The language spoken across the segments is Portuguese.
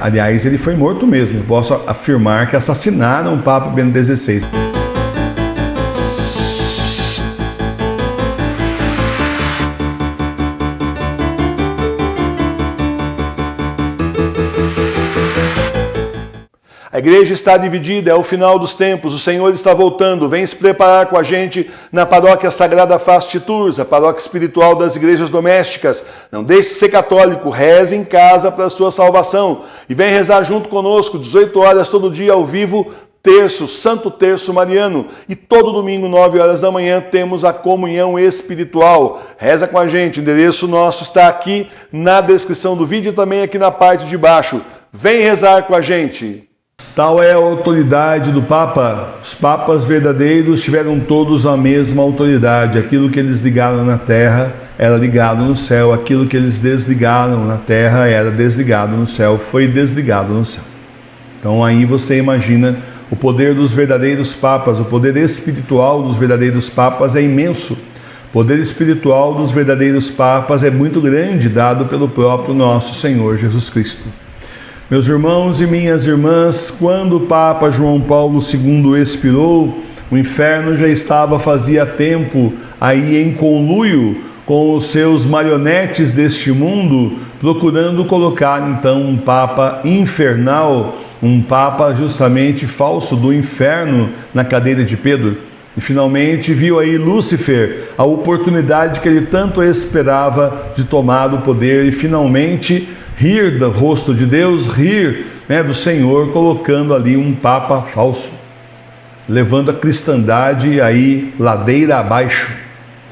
Aliás, ele foi morto mesmo. Eu posso afirmar que assassinaram o Papa Bento XVI. A igreja está dividida, é o final dos tempos, o Senhor está voltando, vem se preparar com a gente na paróquia Sagrada Face de Tours, a paróquia espiritual das igrejas domésticas. Não deixe de ser católico, reze em casa para a sua salvação. E vem rezar junto conosco, 18 horas todo dia ao vivo, terço, Santo Terço Mariano. E todo domingo, 9 horas da manhã, temos a comunhão espiritual. Reza com a gente, o endereço nosso está aqui na descrição do vídeo e também aqui na parte de baixo. Vem rezar com a gente. Tal é a autoridade do Papa. Os papas verdadeiros tiveram todos a mesma autoridade. Aquilo que eles ligaram na terra era ligado no céu. Aquilo que eles desligaram na terra era desligado no céu. Foi desligado no céu. Então aí você imagina o poder dos verdadeiros papas. O poder espiritual dos verdadeiros papas é imenso. O poder espiritual dos verdadeiros papas é muito grande, dado pelo próprio nosso Senhor Jesus Cristo. Meus irmãos e minhas irmãs, quando o Papa João Paulo II expirou, o inferno já estava fazia tempo aí em conluio com os seus marionetes deste mundo, procurando colocar então um Papa infernal, um Papa justamente falso do inferno na cadeira de Pedro. E finalmente viu aí Lúcifer, a oportunidade que ele tanto esperava de tomar o poder e finalmente rir do rosto de Deus, rir do Senhor, colocando ali um Papa falso, levando a cristandade aí ladeira abaixo.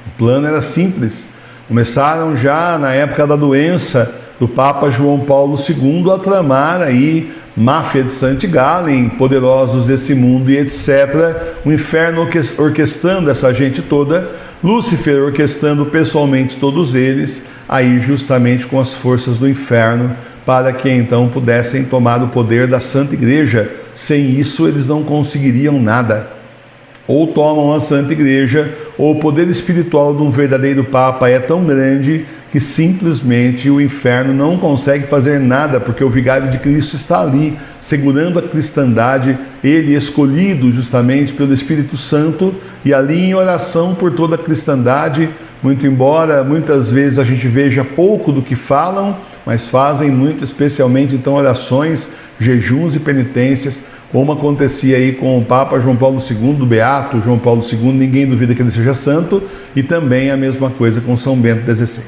O plano era simples. Começaram já na época da doença do Papa João Paulo II a tramar aí máfia de St. Gallen, poderosos desse mundo e etc. O inferno orquestrando essa gente toda, Lúcifer orquestrando pessoalmente todos eles, aí justamente com as forças do inferno, para que então pudessem tomar o poder da Santa Igreja. Sem isso eles não conseguiriam nada. Ou tomam a Santa Igreja, ou o poder espiritual de um verdadeiro Papa é tão grande que simplesmente o inferno não consegue fazer nada, porque o vigário de Cristo está ali, segurando a cristandade, ele escolhido justamente pelo Espírito Santo, e ali em oração por toda a cristandade, muito embora muitas vezes a gente veja pouco do que falam, mas fazem muito, especialmente então orações, jejuns e penitências, como acontecia aí com o Papa João Paulo II, do Beato João Paulo II, ninguém duvida que ele seja santo, e também a mesma coisa com São Bento XVI.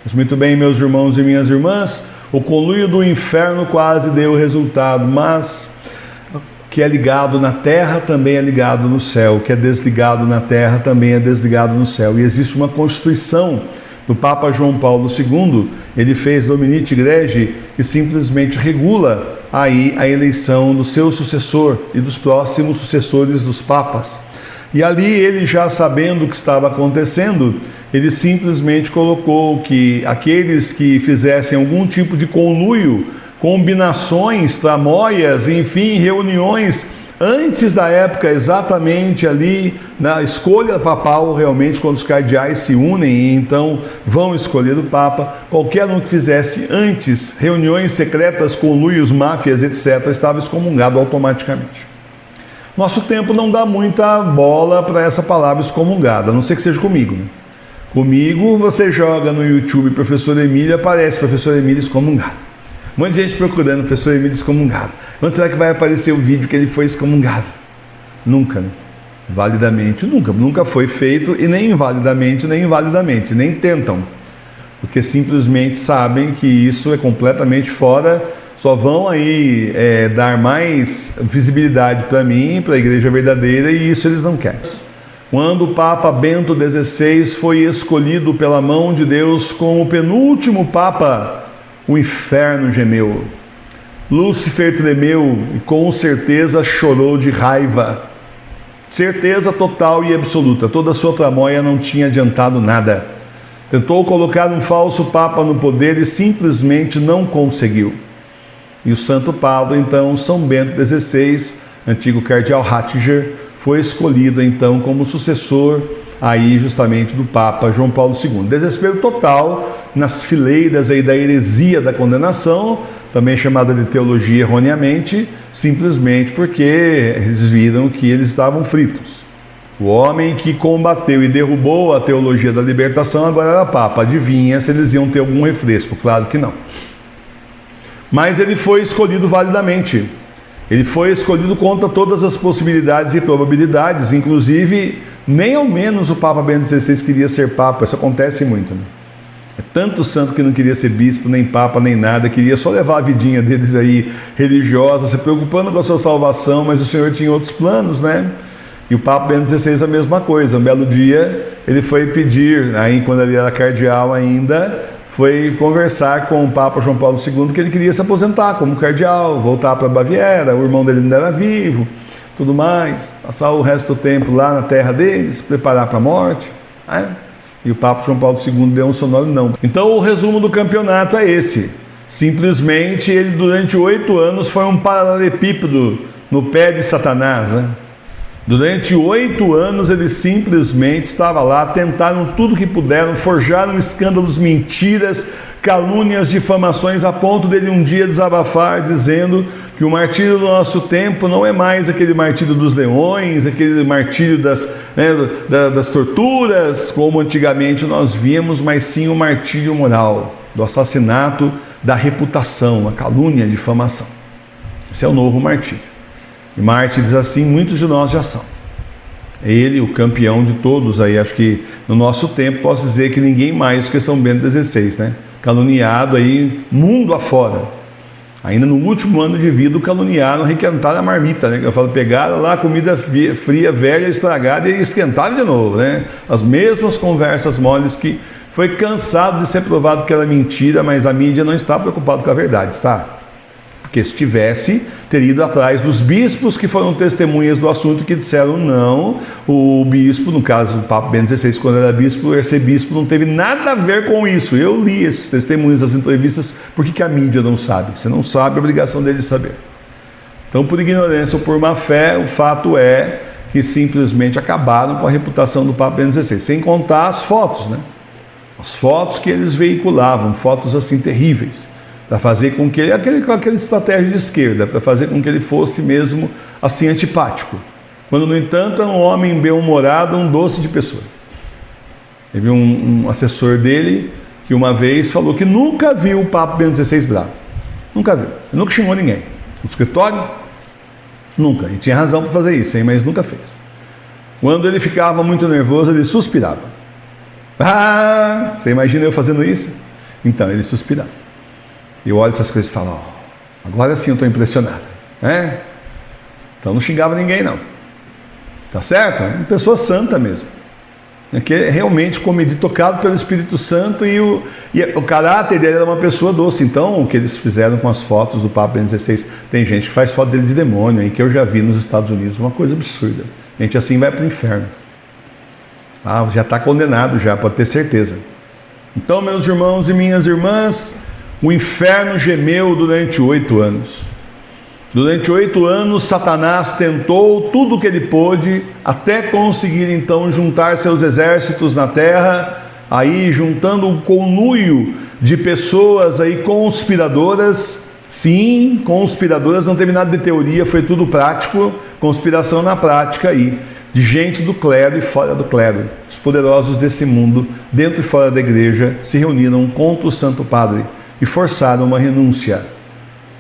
Mas muito bem, meus irmãos e minhas irmãs, o conluio do inferno quase deu resultado, mas o que é ligado na terra também é ligado no céu, o que é desligado na terra também é desligado no céu, e existe uma constituição do Papa João Paulo II, ele fez Dominici Gregii, que simplesmente regula aí a eleição do seu sucessor e dos próximos sucessores dos papas. E ali ele, já sabendo o que estava acontecendo, ele simplesmente colocou que aqueles que fizessem algum tipo de conluio, combinações, tramóias, enfim, reuniões, antes da época exatamente ali, na escolha papal, realmente, quando os cardeais se unem e então vão escolher o Papa, qualquer um que fizesse antes reuniões secretas, conluios, máfias, etc., estava excomungado automaticamente. Nosso tempo não dá muita bola para essa palavra excomungada, a não ser que seja comigo, né? Comigo, você joga no YouTube Professor Emílio, aparece Professor Emílio excomungado. Um monte de gente procurando Professor Emílio excomungado. Quando será que vai aparecer o vídeo que ele foi excomungado? Nunca, né? Validamente, nunca foi feito, e nem invalidamente, nem tentam. Porque simplesmente sabem que isso é completamente fora, só vão aí dar mais visibilidade para mim, para a Igreja Verdadeira, e isso eles não querem. Quando o Papa Bento XVI foi escolhido pela mão de Deus como o penúltimo Papa, o inferno gemeu. Lúcifer tremeu e com certeza chorou de raiva. Certeza total e absoluta, toda a sua tramóia não tinha adiantado nada. Tentou colocar um falso Papa no poder e simplesmente não conseguiu. E o Santo Padre, então, São Bento XVI, antigo cardeal Ratzinger, foi escolhido então como sucessor aí justamente do Papa João Paulo II. Desespero total nas fileiras aí da heresia da condenação, também chamada de teologia erroneamente, simplesmente porque eles viram que eles estavam fritos. O homem que combateu e derrubou a teologia da libertação agora era Papa. Adivinha se eles iam ter algum refresco? Claro que não. Mas ele foi escolhido validamente. Ele foi escolhido contra todas as possibilidades e probabilidades. Inclusive, nem ao menos o Papa Bento XVI queria ser Papa. Isso acontece muito, né? É tanto santo que não queria ser bispo, nem Papa, nem nada. Queria só levar a vidinha deles aí religiosa, se preocupando com a sua salvação. Mas o Senhor tinha outros planos, né? E o Papa Bento XVI a mesma coisa. Um belo dia ele foi pedir, aí quando ele era cardeal ainda, foi conversar com o Papa João Paulo II que ele queria se aposentar como cardeal, voltar para a Baviera, o irmão dele ainda era vivo, tudo mais, passar o resto do tempo lá na terra deles, se preparar para a morte. E o Papa João Paulo II deu um sonoro não. Então o resumo do campeonato é esse. Simplesmente ele durante 8 anos foi um paralelepípedo no pé de Satanás, né? Durante 8 anos ele simplesmente estava lá, tentaram tudo que puderam, forjaram escândalos, mentiras, calúnias, difamações, a ponto dele um dia desabafar, dizendo que o martírio do nosso tempo não é mais aquele martírio dos leões, aquele martírio das torturas, como antigamente nós víamos, mas sim o martírio moral, do assassinato da reputação, a calúnia, a difamação. Esse é o novo martírio. E mártires assim, muitos de nós já são. Ele, o campeão de todos aí, acho que no nosso tempo posso dizer que ninguém mais que São Bento XVI, né? Caluniado aí mundo afora. Ainda no último ano de vida o caluniaram, requentaram a marmita, né? Eu falo, pegaram lá comida fria, velha, estragada e esquentaram de novo, né? As mesmas conversas moles que foi cansado de ser provado que era mentira, mas a mídia não está preocupada com a verdade, está? Porque se tivesse, teria ido atrás dos bispos que foram testemunhas do assunto que disseram não, o bispo, no caso o Papa Bento XVI, quando era bispo, o arcebispo não teve nada a ver com isso. Eu li esses testemunhos das entrevistas, por que a mídia não sabe? Você não sabe, a obrigação dele saber. Então, por ignorância ou por má fé, o fato é que simplesmente acabaram com a reputação do Papa Bento XVI, sem contar as fotos, né? As fotos que eles veiculavam, fotos assim terríveis, para fazer com que ele, aquela estratégia de esquerda, para fazer com que ele fosse mesmo assim antipático, quando no entanto é um homem bem-humorado, um doce de pessoa. Teve um assessor dele que uma vez falou que nunca viu o Papa Bento XVI bravo, nunca viu, ele nunca xingou ninguém, no escritório, nunca, e tinha razão para fazer isso, hein, mas nunca fez. Quando ele ficava muito nervoso, ele suspirava. Você imagina eu fazendo isso? Então, ele suspirava. Eu olho essas coisas e falo, agora sim eu estou impressionado, né? Então não xingava ninguém não, tá certo? Uma pessoa santa mesmo, que é realmente comedido, tocado pelo Espírito Santo, e o caráter dele era uma pessoa doce. Então o que eles fizeram com as fotos do Papa Bento XVI, tem gente que faz foto dele de demônio, aí, que eu já vi nos Estados Unidos, uma coisa absurda. Gente assim vai para o inferno, já está condenado já, pode ter certeza. Então, meus irmãos e minhas irmãs, o inferno gemeu durante 8 anos. Durante 8 anos, Satanás tentou tudo o que ele pôde, até conseguir então juntar seus exércitos na terra, aí juntando um conluio de pessoas aí conspiradoras. Sim, conspiradoras, não teve nada de teoria, foi tudo prático, conspiração na prática aí, de gente do clero e fora do clero. Os poderosos desse mundo, dentro e fora da igreja, se reuniram contra o Santo Padre e forçaram uma renúncia.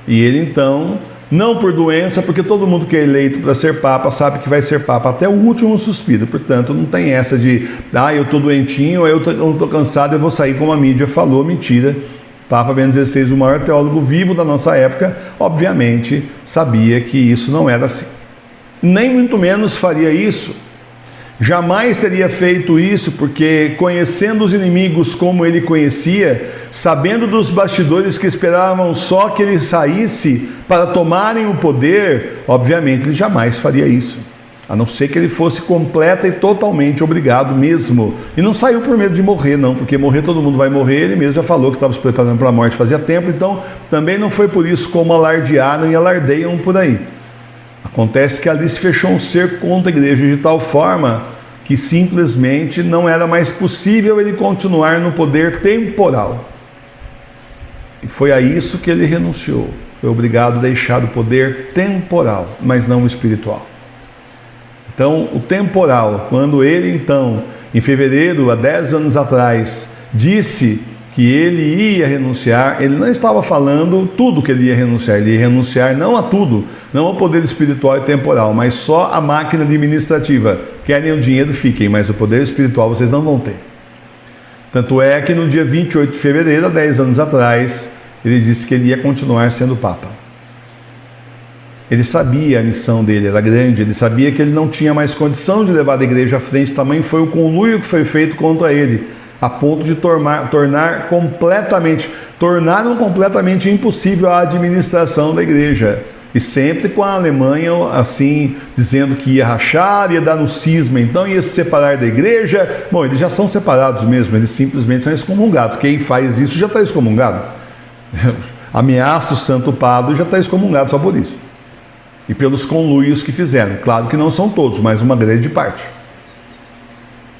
E ele então, não por doença, porque todo mundo que é eleito para ser Papa sabe que vai ser Papa até o último suspiro, portanto não tem essa de, eu estou doentinho, eu estou cansado, eu vou sair como a mídia falou. Mentira. Papa Bento XVI, o maior teólogo vivo da nossa época, obviamente sabia que isso não era assim. Nem muito menos faria isso. Jamais teria feito isso, porque conhecendo os inimigos como ele conhecia, sabendo dos bastidores que esperavam só que ele saísse para tomarem o poder, obviamente ele jamais faria isso, a não ser que ele fosse completa e totalmente obrigado mesmo. E não saiu por medo de morrer não, porque morrer todo mundo vai morrer, ele mesmo já falou que estava se preparando para a morte fazia tempo, então também não foi por isso como alardearam e alardeiam por aí. Acontece que ali se fechou um cerco contra a igreja de tal forma que simplesmente não era mais possível ele continuar no poder temporal. E foi a isso que ele renunciou. Foi obrigado a deixar o poder temporal, mas não o espiritual. Então, o temporal, quando ele então, em fevereiro, há 10 anos atrás, disse que ele ia renunciar, ele não estava falando tudo que ele ia renunciar, ele ia renunciar não a tudo, não ao poder espiritual e temporal, mas só a máquina administrativa. Querem o dinheiro, fiquem, mas o poder espiritual vocês não vão ter. Tanto é que no dia 28 de fevereiro, há 10 anos atrás, ele disse que ele ia continuar sendo Papa. Ele sabia a missão dele, era grande, ele sabia que ele não tinha mais condição de levar a igreja à frente, tamanho foi o conluio que foi feito contra ele, a ponto de tornaram completamente impossível a administração da igreja. E sempre com a Alemanha, assim, dizendo que ia rachar, ia dar no cisma, então ia se separar da igreja. Bom, eles já são separados mesmo, eles simplesmente são excomungados. Quem faz isso já está excomungado. Ameaça o Santo Padre, já está excomungado só por isso. E pelos conluios que fizeram. Claro que não são todos, mas uma grande parte.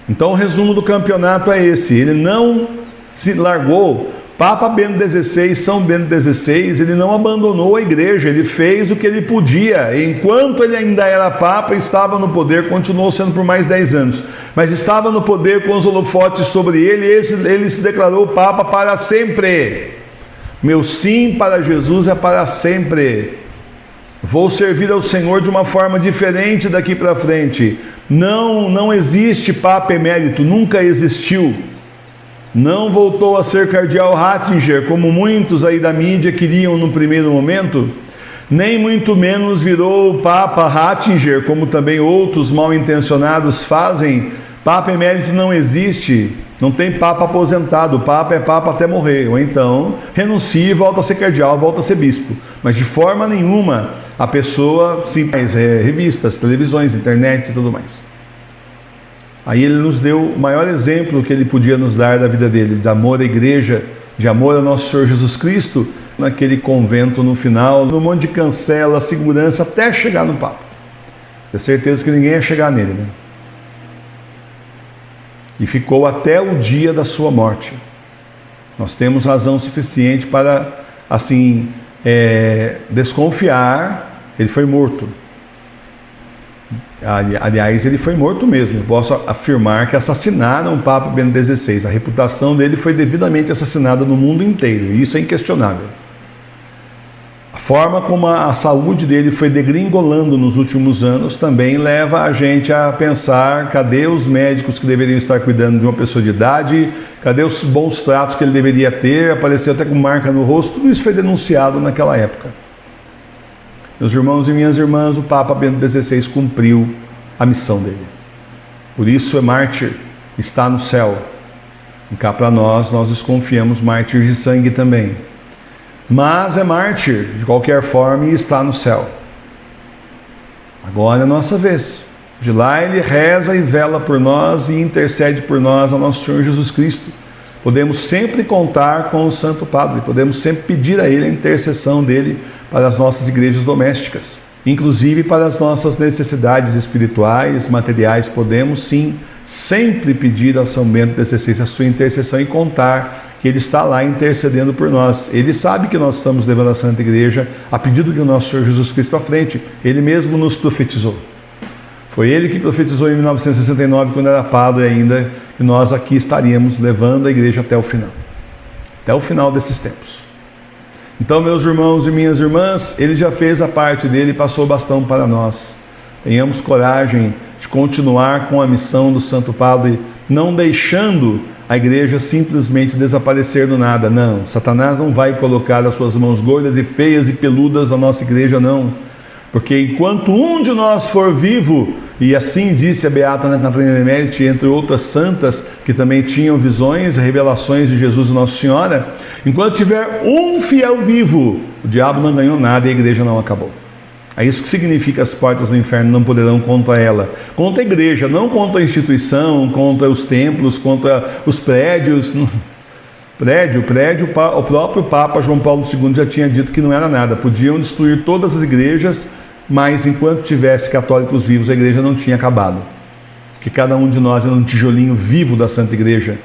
Então o resumo do campeonato é esse. Ele não se largou. Papa Bento XVI, São Bento XVI, ele não abandonou a igreja, ele fez o que ele podia. Enquanto ele ainda era Papa, estava no poder, continuou sendo por mais 10 anos. Mas estava no poder com os holofotes sobre ele, ele se declarou Papa para sempre. Meu sim para Jesus é para sempre. Vou servir ao Senhor de uma forma diferente daqui para frente. Não existe Papa emérito, nunca existiu. Não voltou a ser cardeal Ratzinger, como muitos aí da mídia queriam no primeiro momento, nem muito menos virou Papa Ratzinger, como também outros mal intencionados fazem. Papa emérito não existe, não tem Papa aposentado, o Papa é Papa até morrer, ou então renuncia e volta a ser cardeal, volta a ser bispo, mas de forma nenhuma a pessoa, sim, revistas, televisões, internet e tudo mais. Aí ele nos deu o maior exemplo que ele podia nos dar da vida dele, de amor à igreja, de amor ao nosso Senhor Jesus Cristo, naquele convento no final, no monte de cancela, segurança, até chegar no Papa. Tenho certeza que ninguém ia chegar nele, né? E ficou até o dia da sua morte. Nós temos razão suficiente para, assim, desconfiar que ele foi morto. Aliás, ele foi morto mesmo. Eu posso afirmar que assassinaram o Papa Bento XVI. A reputação dele foi devidamente assassinada no mundo inteiro. E isso é inquestionável. A forma como a saúde dele foi degringolando nos últimos anos também leva a gente a pensar: cadê os médicos que deveriam estar cuidando de uma pessoa de idade? Cadê os bons tratos que ele deveria ter? Apareceu até com marca no rosto. Tudo isso foi denunciado naquela época. Meus irmãos e minhas irmãs, o Papa Bento XVI cumpriu a missão dele. Por isso é mártir, está no céu. E cá para nós desconfiamos mártires de sangue também. Mas é mártir, de qualquer forma, e está no céu. Agora é a nossa vez. De lá ele reza e vela por nós e intercede por nós ao nosso Senhor Jesus Cristo. Podemos sempre contar com o Santo Padre, podemos sempre pedir a Ele a intercessão dele para as nossas igrejas domésticas. Inclusive para as nossas necessidades espirituais, materiais, podemos sim sempre pedir ao São Bento XVI a sua intercessão e contar que ele está lá intercedendo por nós. Ele sabe que nós estamos levando a Santa Igreja a pedido de nosso Senhor Jesus Cristo à frente. Ele mesmo nos profetizou. Foi ele que profetizou em 1969, quando era padre ainda, que nós aqui estaríamos levando a igreja até o final desses tempos. Então, meus irmãos e minhas irmãs, ele já fez a parte dele e passou o bastão para nós. Tenhamos coragem de continuar com a missão do Santo Padre, não deixando a igreja simplesmente desaparecer do nada. Não, Satanás não vai colocar as suas mãos gordas e feias e peludas na nossa igreja, não. Porque enquanto um de nós for vivo, e assim disse a Beata Ana Catarina Emérita, entre outras santas que também tinham visões e revelações de Jesus e Nossa Senhora, enquanto tiver um fiel vivo, o diabo não ganhou nada e a igreja não acabou. É isso que significa: as portas do inferno não poderão contra ela. Contra a igreja, não contra a instituição, contra os templos, contra os prédios. Prédio, o próprio Papa João Paulo II já tinha dito que não era nada. Podiam destruir todas as igrejas, mas enquanto tivesse católicos vivos, a igreja não tinha acabado. Que cada um de nós era um tijolinho vivo da Santa Igreja.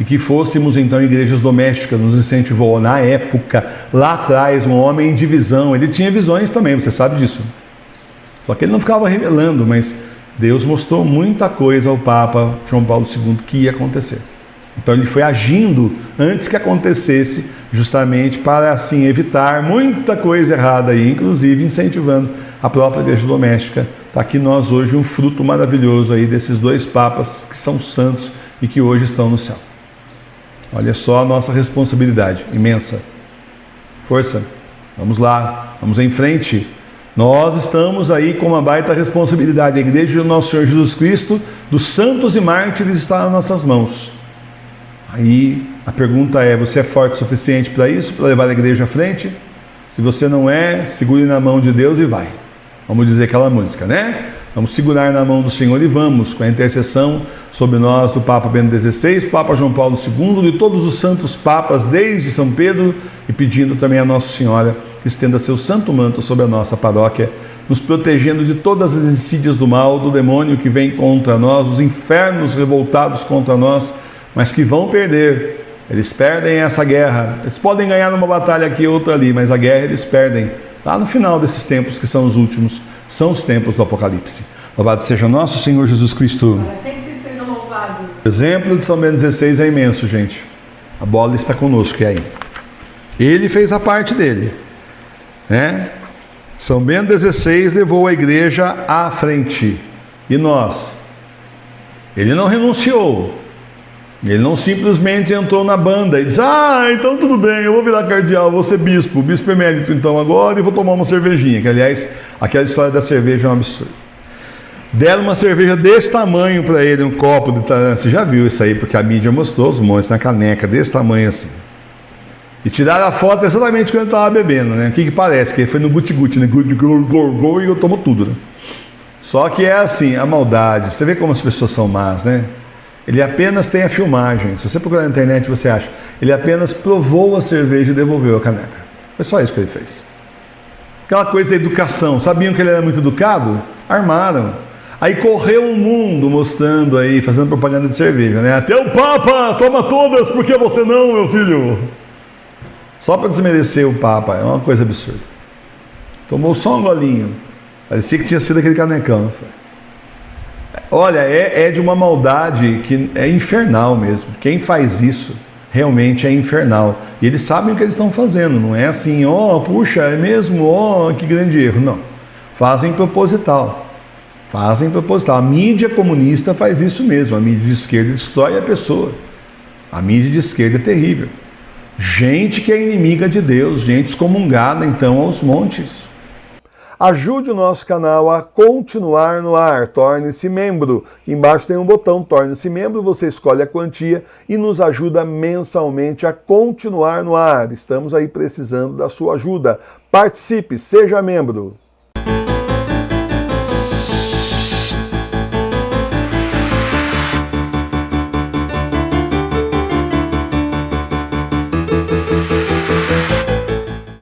e que fôssemos então igrejas domésticas, nos incentivou. Na época, lá atrás, um homem em divisão, ele tinha visões também, você sabe disso. Só que ele não ficava revelando, mas Deus mostrou muita coisa ao Papa João Paulo II que ia acontecer. Então ele foi agindo antes que acontecesse, justamente para assim evitar muita coisa errada aí, inclusive incentivando a própria igreja doméstica. Está aqui nós hoje um fruto maravilhoso aí desses dois papas que são santos e que hoje estão no céu. Olha só a nossa responsabilidade imensa. Força, vamos lá, vamos em frente. Nós estamos aí com uma baita responsabilidade. A igreja do nosso Senhor Jesus Cristo, dos santos e mártires, está nas nossas mãos. Aí a pergunta é, você é forte o suficiente para isso, para levar a igreja à frente? Se você não é, segure na mão de Deus e vai. Vamos dizer aquela música, né? Vamos segurar na mão do Senhor e vamos, com a intercessão sobre nós do Papa Bento XVI, Papa João Paulo II, de todos os santos papas, desde São Pedro, e pedindo também a Nossa Senhora que estenda seu santo manto sobre a nossa paróquia, nos protegendo de todas as insídias do mal, do demônio que vem contra nós, os infernos revoltados contra nós, mas que vão perder. Eles perdem essa guerra. Eles podem ganhar numa batalha aqui, outra ali, mas a guerra eles perdem. Lá no final desses tempos, que são os últimos, são os tempos do Apocalipse. Louvado seja nosso Senhor Jesus Cristo. Sempre seja louvado. O exemplo de São Bento XVI é imenso, gente. A bola está conosco, e aí? Ele fez a parte dele, né? São Bento XVI levou a igreja à frente. E nós? Ele não renunciou. Ele não simplesmente entrou na banda e disse, então tudo bem, eu vou virar cardeal, vou ser bispo emérito então agora e vou tomar uma cervejinha, que aliás, aquela história da cerveja é um absurdo. Deram uma cerveja desse tamanho para ele, um copo, você já viu isso aí, porque a mídia mostrou os montes na caneca, desse tamanho assim. E tiraram a foto exatamente quando ele estava bebendo, né? O que parece? Que ele foi no guti-guti, né? E eu tomo tudo, né? Só que é assim, a maldade, você vê como as pessoas são más, né? Ele apenas tem a filmagem. Se você procurar na internet, você acha. Ele apenas provou a cerveja e devolveu a caneca. Foi só isso que ele fez. Aquela coisa da educação. Sabiam que ele era muito educado? Armaram. Aí correu o mundo mostrando aí, fazendo propaganda de cerveja, né? Até o Papa toma todas, por que você não, meu filho? Só para desmerecer o Papa. É uma coisa absurda. Tomou só um golinho. Parecia que tinha sido aquele canecão, não foi? Olha, é de uma maldade que é infernal mesmo. Quem faz isso realmente é infernal. E eles sabem o que eles estão fazendo. Não é assim, puxa, é mesmo, que grande erro. Não. Fazem proposital. Fazem proposital. A mídia comunista faz isso mesmo. A mídia de esquerda destrói a pessoa. A mídia de esquerda é terrível. Gente que é inimiga de Deus, gente excomungada então aos montes. Ajude o nosso canal a continuar no ar, torne-se membro. Aqui embaixo tem um botão, torne-se membro, você escolhe a quantia e nos ajuda mensalmente a continuar no ar. Estamos aí precisando da sua ajuda. Participe, seja membro.